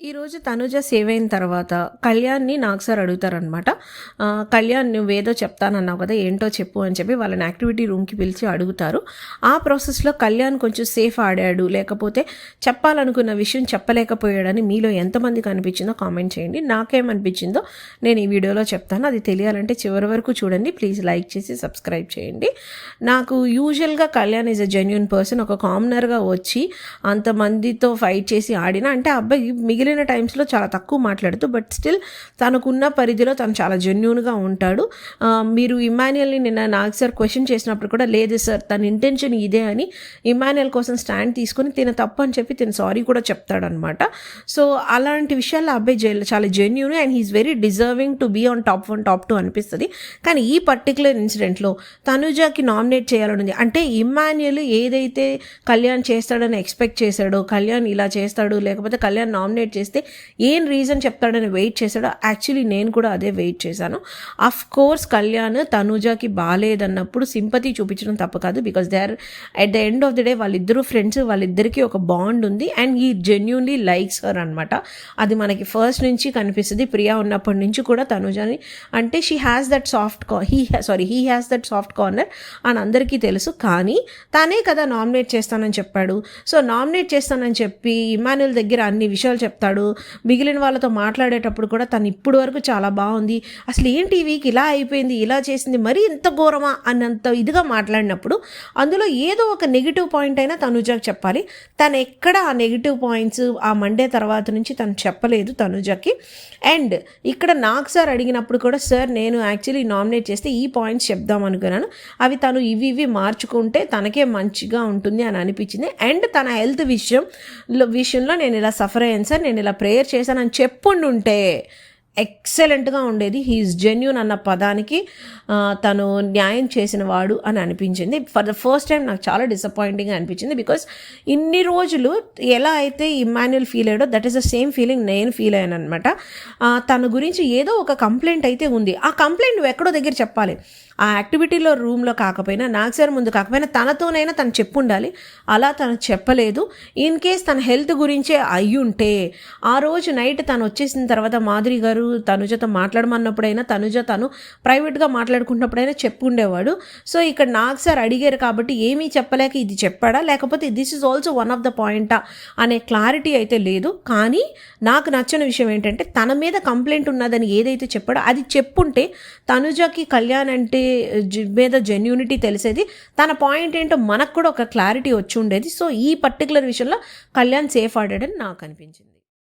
ఈరోజు తనుజ సేవ్ అయిన తర్వాత కళ్యాణ్ని నాకు సార్ అడుగుతారనమాట. కళ్యాణ్ నువ్వేదో చెప్తానన్నావు కదా, ఏంటో చెప్పు అని చెప్పి వాళ్ళని యాక్టివిటీ రూమ్కి పిలిచి అడుగుతారు. ఆ ప్రాసెస్లో కళ్యాణ్ కొంచెం సేఫ్ ఆడాడు, లేకపోతే చెప్పాలనుకున్న విషయం చెప్పలేకపోయాడని మీలో ఎంతమందికి అనిపించిందో కామెంట్ చేయండి. నాకేమనిపించిందో నేను ఈ వీడియోలో చెప్తాను. అది తెలియాలంటే చివరి వరకు చూడండి. ప్లీజ్ లైక్ చేసి సబ్స్క్రైబ్ చేయండి. నాకు యూజువల్గా Kalyan is a genuine person. ఒక కామనర్గా వచ్చి అంతమందితో ఫైట్ చేసి ఆడిన అంటే అబ్బాయి మిగిలిన టైమ్స్లో చాలా తక్కువ మాట్లాడుతూ, బట్ స్టిల్ తనకున్న పరిధిలో తను చాలా జెన్యూన్గా ఉంటాడు. మీరు ఇమాన్యుయల్ని నిన్న నాకు సార్ క్వశ్చన్ చేసినప్పుడు కూడా, లేదు సార్ తన ఇంటెన్షన్ ఇదే అని ఇమాన్యుయల్ కోసం స్టాండ్ తీసుకొని తిన తప్పు అని చెప్పి తిన సారీ కూడా చెప్తాడనమాట. సో అలాంటి విషయాల్లో అబ్బాయి చాలా genuine and he is very deserving to be on top 1 top 2 అనిపిస్తుంది. కానీ ఈ పర్టికులర్ ఇన్సిడెంట్లో తనుజాకి నామినేట్ చేయాలనుంది. అంటే ఇమాన్యుయల్ ఏదైతే కళ్యాణ్ చేస్తాడని ఎక్స్పెక్ట్ చేశాడో, కళ్యాణ్ ఇలా చేస్తాడు లేకపోతే కళ్యాణ్ నామినేట్ చేస్తే ఏం రీజన్ చెప్తాడని వెయిట్ చేశాడో, యాక్చువల్లీ నేను కూడా అదే వెయిట్ చేశాను. అఫ్ కోర్స్ కళ్యాణ్ తనుజాకి బాగాలేదన్నప్పుడు సింపతి చూపించడం తప్పు కాదు. Because they are at the end of the day వాళ్ళిద్దరూ ఫ్రెండ్స్, వాళ్ళిద్దరికీ ఒక బాండ్ ఉంది and he genuinely likes her అనమాట. అది మనకి ఫస్ట్ నుంచి కనిపిస్తుంది. ప్రియా ఉన్నప్పటి నుంచి కూడా తనుజాని అంటే he has that soft corner అని అందరికీ తెలుసు. కానీ తానే కదా నామినేట్ చేస్తానని చెప్పాడు. సో నామినేట్ చేస్తానని చెప్పి ఇమాన్యుయల్ దగ్గర అన్ని విషయాలు చెప్తాడు. మిగిలిన వాళ్ళతో మాట్లాడేటప్పుడు కూడా తను ఇప్పుడు వరకు చాలా బాగుంది, అసలు ఏంటి ఈ వీక్ ఇలా అయిపోయింది, ఇలా చేసింది, మరీ ఇంత ఘోరమా అన్నంత ఇదిగా మాట్లాడినప్పుడు అందులో ఏదో ఒక నెగిటివ్ పాయింట్ అయినా తనుజాకి చెప్పాలి. తను ఎక్కడ ఆ నెగిటివ్ పాయింట్స్ ఆ మండే తర్వాత నుంచి తను చెప్పలేదు తనుజాకి. అండ్ ఇక్కడ నాకు సార్ అడిగినప్పుడు కూడా, సార్ నేను యాక్చువల్లీ నామినేట్ చేస్తే ఈ పాయింట్స్ చెప్దాం అనుకున్నాను, అవి తను ఇవి మార్చుకుంటే తనకే మంచిగా ఉంటుంది అని అనిపించింది. అండ్ తన హెల్త్ విషయంలో నేను ఇలా సఫర్ అయ్యాను సార్, నేను ఇలా ప్రేయర్ చేశానని చెప్పుండుంటే ఎక్సలెంట్గా ఉండేది. హీఈస్ జెన్యూన్ అన్న పదానికి తను న్యాయం చేసిన వాడు అని అనిపించింది. ఫర్ ద ఫస్ట్ టైం నాకు చాలా డిసప్పాయింటింగ్గా అనిపించింది. బికాస్ ఇన్ని రోజులు ఎలా అయితే ఇమాన్యుయల్ ఫీల్ అయ్యాడో that is the same feeling నేను ఫీల్ అయ్యాను అనమాట. తన గురించి ఏదో ఒక కంప్లైంట్ అయితే ఉంది. ఆ కంప్లైంట్ నువ్వు ఎక్కడో దగ్గర చెప్పాలి. ఆ యాక్టివిటీలో రూమ్లో కాకపోయినా, నాకు సార్ ముందు కాకపోయినా తనతోనైనా తను చెప్పుండాలి. అలా తను చెప్పలేదు. ఇన్ కేస్ తన హెల్త్ గురించే అయ్యుంటే ఆ రోజు నైట్ తను వచ్చేసిన తర్వాత మాధురి గారు తనుజతో మాట్లాడమన్నప్పుడైనా, తను ప్రైవేట్గా మాట్లాడుకున్నప్పుడైనా చెప్పుండేవాడు. సో ఇక్కడ నాకు సార్ అడిగారు కాబట్టి ఏమీ చెప్పలేక ఇది చెప్పాడా, లేకపోతే this is also one of the పాయింటా అనే క్లారిటీ అయితే లేదు. కానీ నాకు నచ్చిన విషయం ఏంటంటే తన మీద కంప్లైంట్ ఉన్నదని ఏదైతే చెప్పాడో అది చెప్పుంటే తనుజకి కళ్యాణ్ అంటే మీద జెన్యూనిటీ తెలిసేది, తన పాయింట్ ఏంటో మనకు కూడా ఒక క్లారిటీ వచ్చి ఉండేది. సో ఈ పర్టికులర్ విషయంలో కళ్యాణ్ సేఫ్ ఆడాడని నాకు అనిపించింది.